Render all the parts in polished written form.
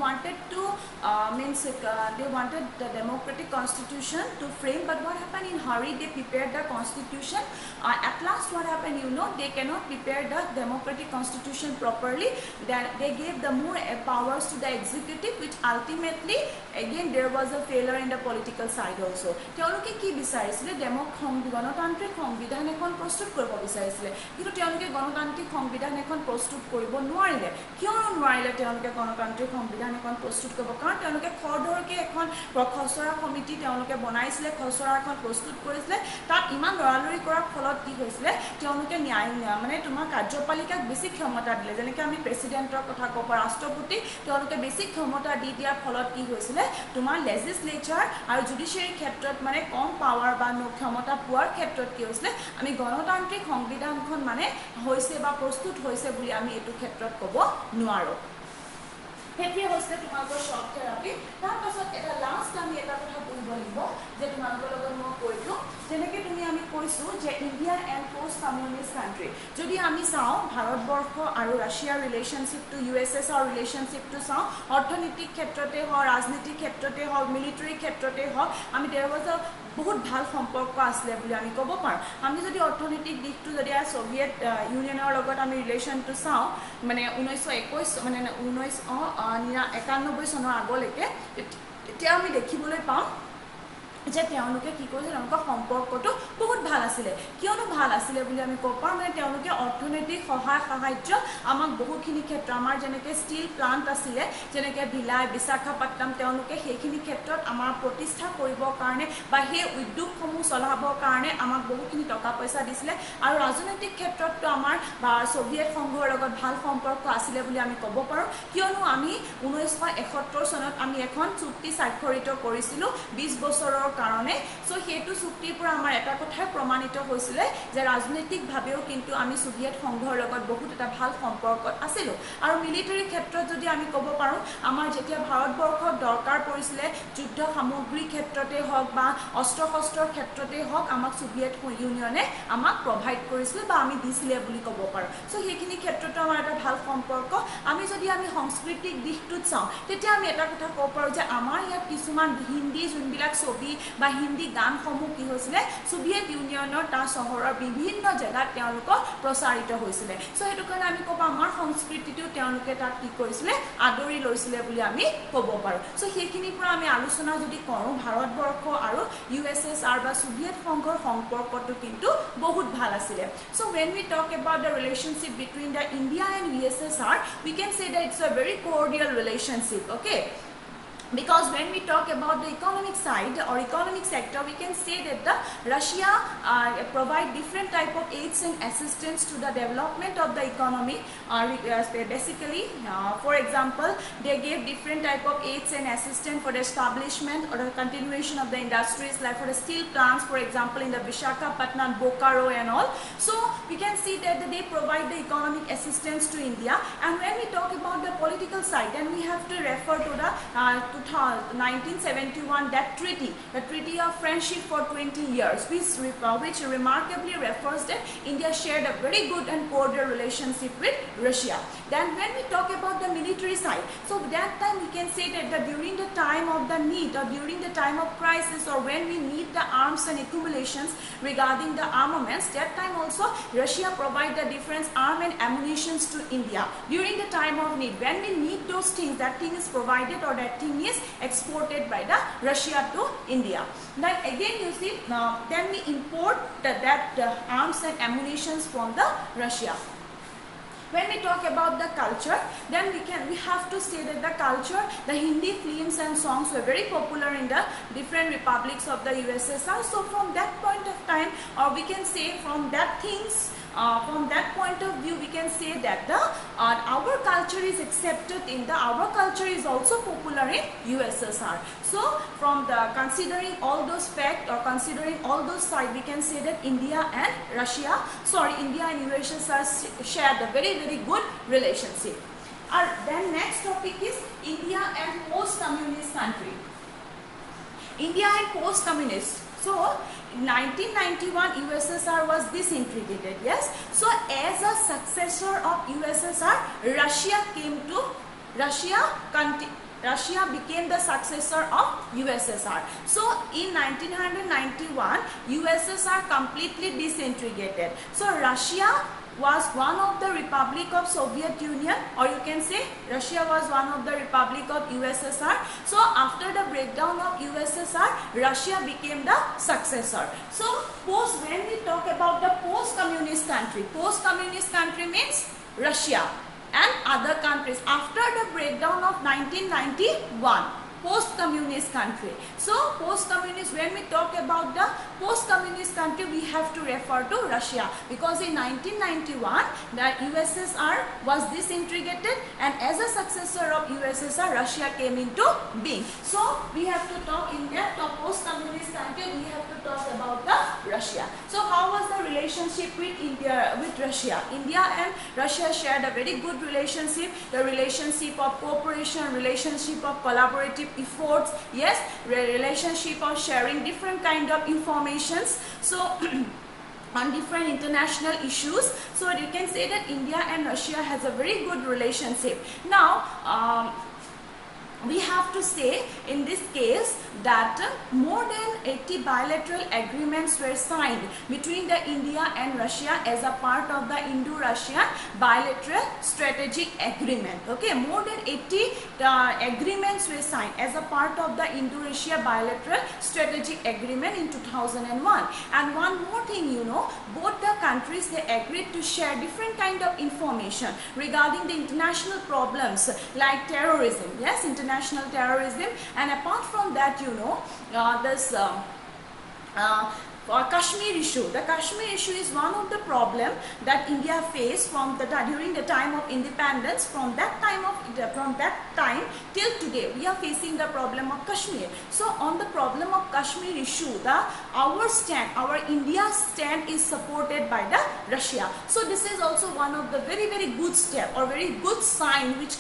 wanted to they wanted the democratic constitution to frame, but what happened in hurry? They prepared the constitution. At last, what happened? They cannot prepare the democratic constitution properly. Then they gave the more powers to the executive, which ultimately again there was a failure in the political side also. তেওঁলোকে কি বিচাৰিছিলে? গণতান্ত্ৰিক সংবিধান এখন প্ৰস্তুত কৰিব বিচাৰিছিলে, কিন্তু তেওঁলোকে গণতান্ত্ৰিক সংবিধান এখন প্ৰস্তুত কৰিব নোৱাৰিলে। কিয় নোৱাৰিলে তেওঁলোকে গণতান্ত্ৰিক সংবিধান এখন প্ৰস্তুত কৰিব? কাৰণ তেওঁলোকে খৰধৰকে এখন খচৰা সমিতি তেওঁলোকে বনাইছিলে, খচৰা এখন প্ৰস্তুত কৰিছিলে। তাত ইমান লৰালৰি কৰাৰ ফলত কি হৈছিলে? তেওঁলোকে মানে তোমাৰ কাৰ্যপালিকাক বেছি ক্ষমতা দিলে, যেনেকৈ আমি প্ৰেচিডেণ্টৰ কথা ক'ব, ৰাষ্ট্ৰপতি তেওঁলোকে বেছি ক্ষমতা দি দিয়াৰ ফলত কি হৈছিলে? তোমাৰ লেজিছলেচাৰ আৰু জুডিচিয়াৰী ক্ষেত্ৰত মানে কম পাৱাৰ বা ক্ষমতা পোৱাৰ ক্ষেত্ৰত কি হৈছিলে? আমি গণতান্ত্ৰিক সংবিধানখন মানে হৈছে বা প্ৰস্তুত হৈছে বুলি আমি এইটো ক্ষেত্ৰত ক'ব নোৱাৰোঁ। সেইটোৱে হৈছে তোমালোকৰ শ্বক থেৰাপি। তাৰপাছত এটা লাষ্ট আমি এটা কথা কৰিব লাগিব যে তোমালোকৰ লগত মই কৈ দিওঁ, যেনেকৈ আমি কৈছোঁ যে India and post communist country. যদি আমি চাওঁ ভাৰতবৰ্ষ আৰু ৰাছিয়াৰ ৰিলেশ্যনশ্বিপটো, USSR ৰিলেশ্যনশ্বিপটো চাওঁ, অৰ্থনৈতিক ক্ষেত্ৰতে হওক, ৰাজনীতিক ক্ষেত্ৰতে হওক, মিলিটাৰী ক্ষেত্ৰতে হওক, আমি দেৰ বছৰ বহুত ভাল সম্পৰ্ক আছিলে বুলি আমি ক'ব পাৰোঁ। আমি যদি অৰ্থনৈতিক দিশটো যদি ছ'ভিয়েট ইউনিয়নৰ লগত আমি ৰিলেশ্যনটো চাওঁ, মানে 1991 মানে 1991 চনৰ আগলৈকে, তেতিয়া আমি দেখিবলৈ পাওঁ যে তেওঁলোকে কি কৰিছে? তেওঁলোকৰ সম্পৰ্কটো বহুত ভাল আছিলে। কিয়নো ভাল আছিলে বুলি আমি ক'ব পাৰোঁ? মানে তেওঁলোকে অৰ্থনৈতিক সাহায্য আমাক বহুখিনি ক্ষেত্ৰ, আমাৰ যেনেকৈ ষ্টীল প্লাণ্ট আছিলে, যেনেকৈ ভিলাই, বিশাখাপট্টনম, তেওঁলোকে সেইখিনি ক্ষেত্ৰত আমাৰ প্ৰতিষ্ঠা কৰিবৰ কাৰণে বা সেই উদ্যোগসমূহ চলাবৰ কাৰণে আমাক বহুখিনি টকা পইচা দিছিলে। আৰু ৰাজনৈতিক ক্ষেত্ৰততো আমাৰ বা ছ'ভিয়েট সংঘৰ লগত ভাল সম্পৰ্ক আছিলে বুলি আমি ক'ব পাৰোঁ। কিয়নো আমি 1971 চনত আমি এখন চুক্তি স্বাক্ষৰিত কৰিছিলোঁ 20 বছৰৰ কাৰণে। চ' সেইটো চুক্তিৰ পৰা আমাৰ এটা কথাই প্ৰমাণিত হৈছিলে যে ৰাজনৈতিকভাৱেও কিন্তু আমি ছ'ভিয়েট সংঘৰ লগত বহুত এটা ভাল সম্পৰ্কত আছিলোঁ। আৰু মিলিটাৰী ক্ষেত্ৰত যদি আমি ক'ব পাৰোঁ, আমাৰ যেতিয়া ভাৰতবৰ্ষত দৰকাৰ পৰিছিলে যুদ্ধ সামগ্ৰীৰ ক্ষেত্ৰতে হওক বা অস্ত্ৰ শস্ত্ৰৰ ক্ষেত্ৰতে হওক, আমাক ছ'ভিয়েট ইউনিয়নে আমাক প্ৰভাইড কৰিছিলে বা আমি দিছিলে বুলি ক'ব পাৰোঁ। চ' সেইখিনি ক্ষেত্ৰতো আমাৰ এটা ভাল সম্পৰ্ক। আমি যদি সাংস্কৃতিক দিশটোত চাওঁ, তেতিয়া আমি এটা কথা ক'ব পাৰোঁ যে আমাৰ ইয়াত কিছুমান হিন্দী যোনবিলাক ছবি বা হিন্দী গানসমূহ কি হৈছিলে? ছ'ভিয়েট ইউনিয়নৰ তাৰ চহৰৰ বিভিন্ন জেগাত তেওঁলোকক প্ৰচাৰিত হৈছিলে। চ' সেইটো কাৰণে আমি ক'ব আমাৰ সংস্কৃতিটো তেওঁলোকে তাত কি কৰিছিলে? আদৰি লৈছিলে বুলি আমি ক'ব পাৰোঁ। চ' সেইখিনিৰ পৰা আমি আলোচনা যদি কৰোঁ, ভাৰতবৰ্ষ আৰু USSR বা ছ'ভিয়েট সংঘৰ সম্পৰ্কটো কিন্তু বহুত ভাল আছিলে। চ' when we talk about the relationship between the India and USSR, we can say that it's a very cordial relationship, okay? Because when we talk about the economic side or economic sector, we can say that the Russia provide different type of aids and assistance to the development of the economy. Basically, for example, they gave different type of aids and assistance for the establishment or the continuation of the industries, like for the steel plants, for example, in the Visakhapatnam, Bokaro and all. So we can see that they provide the economic assistance to India. And when we talk about the political side, then we have to refer to the 1971 that treaty, the Treaty of Friendship for 20 years, which remarkably refers that India shared a very good and cordial relationship with Russia. Then when we talk about the military side, so that time we can say that during the time of the need or during the time of crisis, or when we need the arms and accumulations regarding the armaments, that time also Russia provide the different arm and ammunitions to India during the time of need. When we need those things, that thing is provided or that thing is exported by the Russia to India. Then again you see, then we import that arms and ammunitions from the Russia. When we talk about the culture, then we have to say that the culture, the Hindi films and songs were very popular in the different republics of the USSR. So from that point of time, or we can say from that things, from that point of view, we can say that our culture is accepted in our culture is also popular in USSR. So from the considering all those facts or considering all those sides, we can say that India and USSR shared a very, very good relationship. Then next topic is India and post-communist country. India and post-communist. So, in 1991, USSR was disintegrated, yes. So, as a successor of USSR, Russia came to Russia became the successor of USSR. So in 1991, USSR completely disintegrated. So Russia was one of the Republic of Soviet Union, or you can say Russia was one of the Republic of USSR. So after the breakdown of USSR, Russia became the successor. So when we talk about the post-communist country means Russia and other countries after the breakdown of 1991, post-communist country. So post-communist, when we talk about the post-communist country, we have to refer to Russia, because in 1991 the USSR was disintegrated, and as a successor of USSR, Russia came into being. So we have to talk in that post-communist country, we have to talk about the Russia. So how was the relationship with Russia? India and Russia shared a very good relationship, the relationship of cooperation, relationship of collaborative efforts, yes, relationship of sharing different kind of informations, so on different international issues. So you can say that India and Russia has a very good relationship. Now we have to say in this case that more than 80 bilateral agreements were signed between the India and Russia as a part of the Indo-Russian bilateral strategic agreement. Okay, more than 80 agreements were signed as a part of the Indo-Russia bilateral strategic agreement in 2001. And one more thing, you know, both the countries, they agreed to share different kind of information regarding the international problems like terrorism, yes, international terrorism. And apart from that, you know, Kashmir issue. The Kashmir issue is one of the problem that India faced from during the time of independence. From that time till today, we are facing the problem of Kashmir. So on the problem of Kashmir issue, our India's stand is supported by the Russia. So this is also one of the very, very good step or very good sign which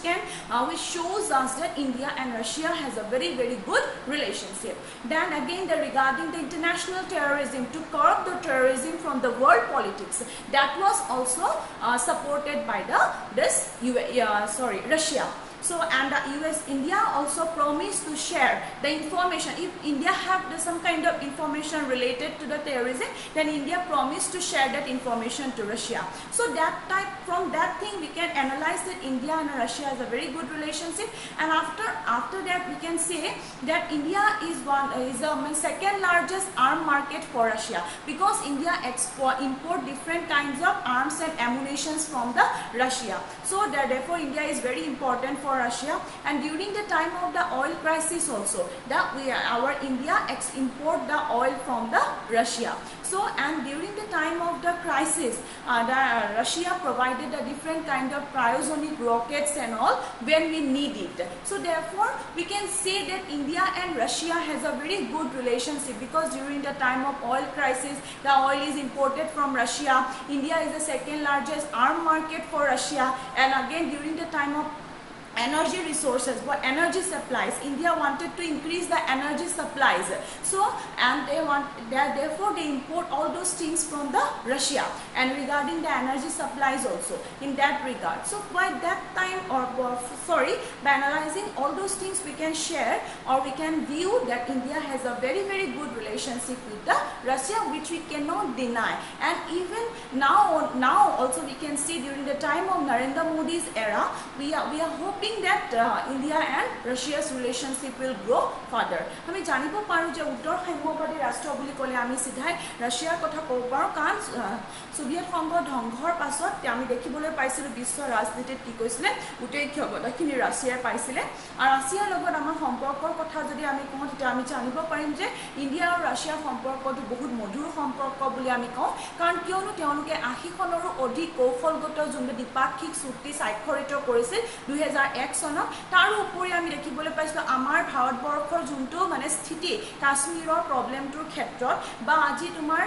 shows us that India and Russia has a very, very good relationship. Then again, regarding the international terrorism, to curb the terrorism from the world politics, that was also supported by Russia. So, and India also promised to share the information. If India have some kind of information related to the terrorism, then India promised to share that information to Russia. So from that thing we can analyze that India and Russia has a very good relationship. And after that we can say that India is the second largest arm market for Russia, because India import different kinds of arms and ammunitions from the Russia. So therefore India is very important for Russia. And during the time of the oil crisis also, our India import the oil from the Russia. So, and during the time of the crisis, Russia provided a different kind of cryogenic rockets and all when we need it. So therefore we can say that India and Russia has a very good relationship, because during the time of oil crisis, the oil is imported from Russia. India is the second largest arm market for Russia. And again, during the time of energy resources, energy supplies, India wanted to increase the energy supplies. So, and therefore they import all those things from the Russia, and regarding the energy supplies also in that regard. So by that time, by analyzing all those things, we can share or we can view that India has a very, very good relationship with the Russia, which we cannot deny. And even now also we can see during the time of Narendra Modi's era, we are hoping that India and Russia's relationship will grow further. আমি জানিব পাৰো যে উত্তৰ সাম্যবাদী ৰাষ্ট্ৰ বুলি ক'লে আমি সিধাই ৰাছিয়াৰ কথা ক'ব পাৰো, কাৰণ সোভিয়েট সংঘ ধ্বংসৰ পাছত আমি দেখিবলৈ পাইছিলো বিশ্ব ৰাজনীতিত কি কৈছিলে, গোটেই ক্ষমতাখিনি ৰাছিয়াৰ পাইছিলে। আৰু ৰাছিয়াৰ লগত আমাৰ সম্পৰ্কৰ কথা যদি আমি কওঁ, তেতিয়া আমি জানিব পাৰিম যে ইণ্ডিয়া আৰু ৰাছিয়াৰ সম্পৰ্কটো বহুত মধুৰ সম্পৰ্ক বুলি আমি কওঁ, কাৰণ কিয়নো তেওঁলোকে 80 খনৰো অধিক কৌশলগত যোনটো দ্বিপাক্ষিক চুক্তি স্বাক্ষৰিত কৰিছিল 2001 চনত। তাৰ উপৰি আমি দেখিবলৈ পাইছো আমাৰ ভাৰতবৰ্ষৰ যোনটো মানে স্থিতি কাশ্মীৰৰ প্ৰবলেমটোৰ ক্ষেত্ৰত, বা আজি তোমাৰ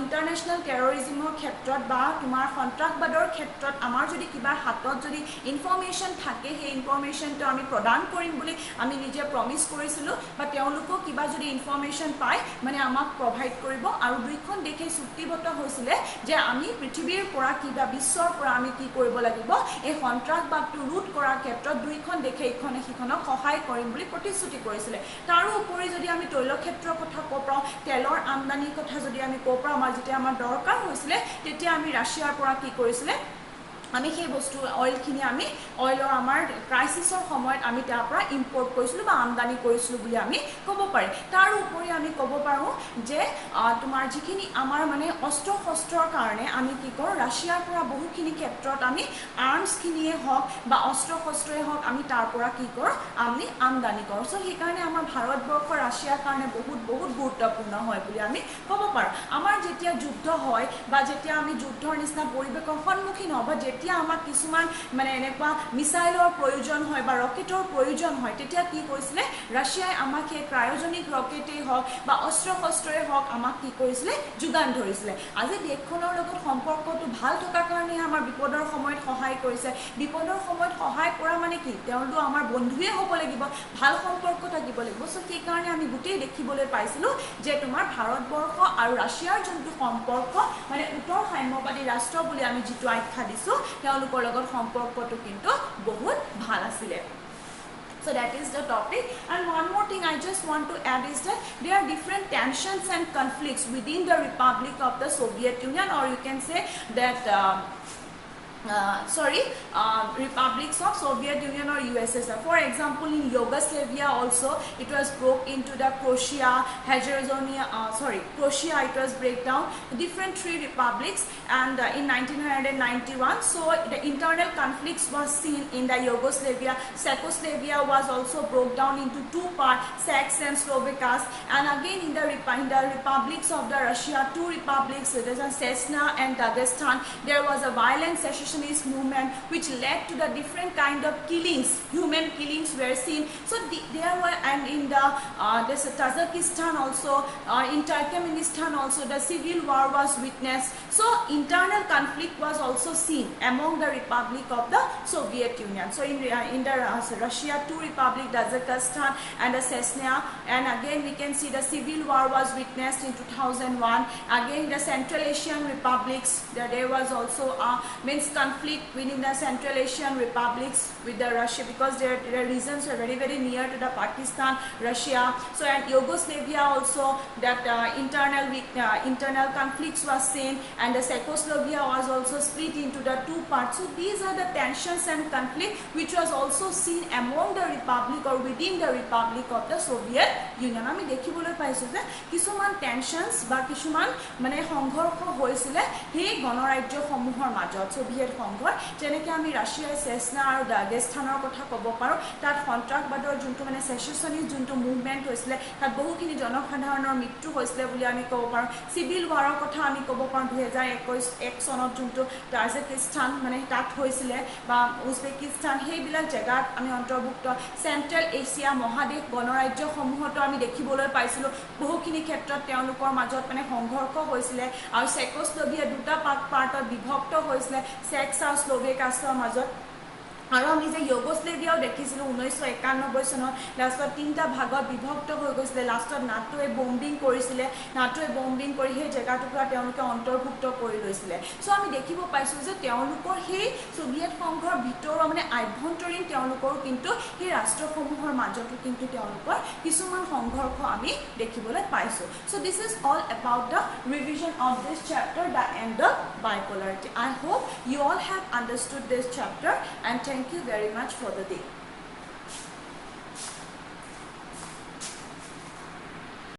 ইণ্টাৰনেশ্যনেল টেৰৰিজিমৰ ক্ষেত্ৰত, বা তোমাৰ সন্ত্ৰাসবাদৰ ক্ষেত্ৰত আমাৰ যদি কিবা হাতত যদি ইনফৰমেশ্যন থাকে, সেই ইনফৰমেশ্যনটো আমি প্ৰদান কৰিম বুলি আমি নিজে প্ৰমিছ কৰিছিলোঁ, বা তেওঁলোকেও কিবা যদি ইনফৰমেশ্যন পায় মানে আমাক প্ৰভাইড কৰিব। আৰু দুইখন দেশে চুক্তিবদ্ধ হৈছিলে যে আমি পৃথিৱীৰ পৰা কিবা বিশ্বৰ পৰা আমি কি কৰিব লাগিব, এই সন্ত্ৰাসবাদটো ৰোধ কৰাৰ ক্ষেত্ৰত ক্ষেত্ৰত দুইখন দেশে ইখনে সিখনক সহায় কৰিম বুলি প্ৰতিশ্ৰুতি কৰিছিলে তাৰো উপৰি যদি আমি তৈল ক্ষেত্ৰৰ কথা ক'ব পাৰোঁ তেলৰ আমদানিৰ কথা যদি আমি ক'ব পাৰোঁ আমাৰ যেতিয়া আমাৰ দৰকাৰ হৈছিলে তেতিয়া আমি ৰাছিয়াৰ পৰা কি কৰিছিলে আমি সেই বস্তু অইলখিনি আমি অইলৰ আমাৰ ক্ৰাইচিছৰ সময়ত আমি তাৰ পৰা ইম্পৰ্ট কৰিছিলোঁ বা আমদানি কৰিছিলোঁ বুলি আমি ক'ব পাৰি তাৰ উপৰি আমি ক'ব পাৰোঁ যে তোমাৰ যিখিনি আমাৰ মানে অস্ত্ৰ শস্ত্ৰৰ কাৰণে আমি কি কৰোঁ ৰাছিয়াৰ পৰা বহুখিনি ক্ষেত্ৰত আমি আৰ্মছখিনিয়ে হওক বা অস্ত্ৰ শস্ত্ৰই হওক আমি তাৰ পৰা কি কৰোঁ আমি আমদানি কৰোঁ চ' সেইকাৰণে আমাৰ ভাৰতবৰ্ষ ৰাছিয়াৰ কাৰণে বহুত গুৰুত্বপূৰ্ণ হয় বুলি আমি ক'ব পাৰোঁ আমাৰ যেতিয়া যুদ্ধ হয় বা যেতিয়া আমি যুদ্ধৰ নিচিনা পৰিৱেশৰ সন্মুখীন হওঁ বা যেতিয়া আমাক কিছুমান মানে এনেকুৱা মিছাইলৰ প্ৰয়োজন হয় বা ৰকেটৰ প্ৰয়োজন হয় তেতিয়া কি কৰিছিলে ৰাছিয়াই আমাক সেই ক্ৰায়োজেনিক ৰকেটেই হওক বা অস্ত্ৰ শস্ত্ৰই হওক আমাক কি কৰিছিলে যোগান ধৰিছিলে আজি দেশখনৰ লগত সম্পৰ্কটো ভাল থকাৰ কাৰণে আমাৰ বিপদৰ সময়ত সহায় কৰিছে বিপদৰ সময়ত সহায় কৰা মানে কি তেওঁলোক আমাৰ বন্ধুৱে হ'ব লাগিব ভাল সম্পৰ্ক থাকিব লাগিব চ' সেইকাৰণে আমি গোটেই দেখিবলৈ পাইছিলোঁ যে তোমাৰ ভাৰতবৰ্ষ আৰু ৰাছিয়াৰ যোনটো সম্পৰ্ক মানে উত্তৰ সাম্যবাদী ৰাষ্ট্ৰ বুলি আমি যিটো আখ্যা দিছোঁ তেওঁলোকৰ লগত সম্পৰ্কটো কিন্তু বহুত ভাল আছিলে So that is the topic and one more thing I just want to add is that there are different tensions and conflicts within the Republic of the Soviet Union or you can say that republics of Soviet Union or USSR. For example, in Yugoslavia also it was broke into the Croatia, Herzegovina, Croatia it was break down different three republics and in 1991 so the internal conflicts was seen in the Yugoslavia. Czechoslovakia was also broke down into two parts, Czechs and Slovakias and again in the republics of the Russia, two republics, it is Chechnya and Dagestan. There was a violent secessionist movement which led to the different kind of killings, human killings were seen. So there were and in the this Tajikistan also, in Turkmenistan also the civil war was witnessed. So internal conflict was also seen among the Republic of the Soviet Union. So in the Russia, two republic, Tajikistan and the Chechnya, and again we can see the civil war was witnessed in 2001. Again the Central Asian republics, there was also means conflict within the Central Asian republics with the Russia because their regions were very near to the Pakistan, Russia. So and Yugoslavia also that internal conflicts was seen and the Czechoslovakia was also split into the two parts. So these are the tensions and conflict which was also seen among the republic or within the Republic of the Soviet Union. আমি দেখিবলৈ পাইছো যে কিছুমান tensions বা কিছুমান মানে সংঘৰ্ষ হৈছিল সেই গণৰাজ্যসমূহৰ মাজত সোভিয়েট সংঘৰ যেনেকৈ আমি ৰাছিয়াৰ চেচনা আৰু দাগেস্তানৰ কথা ক'ব পাৰোঁ তাত সন্ত্ৰাসবাদৰ যোনটো মানে সেচেছনিষ্ট যোনটো মুভমেণ্ট হৈছিলে তাত বহুখিনি জনসাধাৰণৰ মৃত্যু হৈছিলে বুলি আমি ক'ব পাৰোঁ চিভিল ৱাৰৰ কথা আমি ক'ব পাৰোঁ 2021 চনত যোনটো তাজিকিস্তান মানে তাত হৈছিলে বা উজবেকিস্তান সেইবিলাক জেগাত আমি অন্তৰ্ভুক্ত চেণ্ট্ৰেল এছিয়া মহাদেশ গণৰাজ্যসমূহতো আমি দেখিবলৈ পাইছিলোঁ বহুখিনি ক্ষেত্ৰত তেওঁলোকৰ মাজত মানে সংঘৰ্ষ হৈছিলে আৰু চেকোস্লোভাকিয়া দুটা পাৰ্টত বিভক্ত হৈছিলে চেক্স আৰু স্লোভেকিয়াৰ মাজত আৰু আমি যে ইউগোস্লেভিয়াও দেখিছিলোঁ 1991 চনত লাষ্টত তিনিটা ভাগত বিভক্ত হৈ গৈছিলে লাষ্টত নাটোৱে বম্বিং কৰিছিলে নাটোৱে বম্বিং কৰি সেই জেগাটুকুৰা তেওঁলোকে অন্তৰ্ভুক্ত কৰি লৈছিলে সো আমি দেখিব পাইছোঁ যে তেওঁলোকৰ সেই সোভিয়েট সংঘৰ ভিতৰৰ মানে আভ্যন্তৰীণ তেওঁলোকৰ কিন্তু সেই ৰাষ্ট্ৰসমূহৰ মাজতো কিন্তু তেওঁলোকৰ কিছুমান সংঘৰ্ষ আমি দেখিবলৈ পাইছোঁ so this is all about the revision of this chapter the and of bipolarity I hope you all have understood this chapter and thank you very much for the day.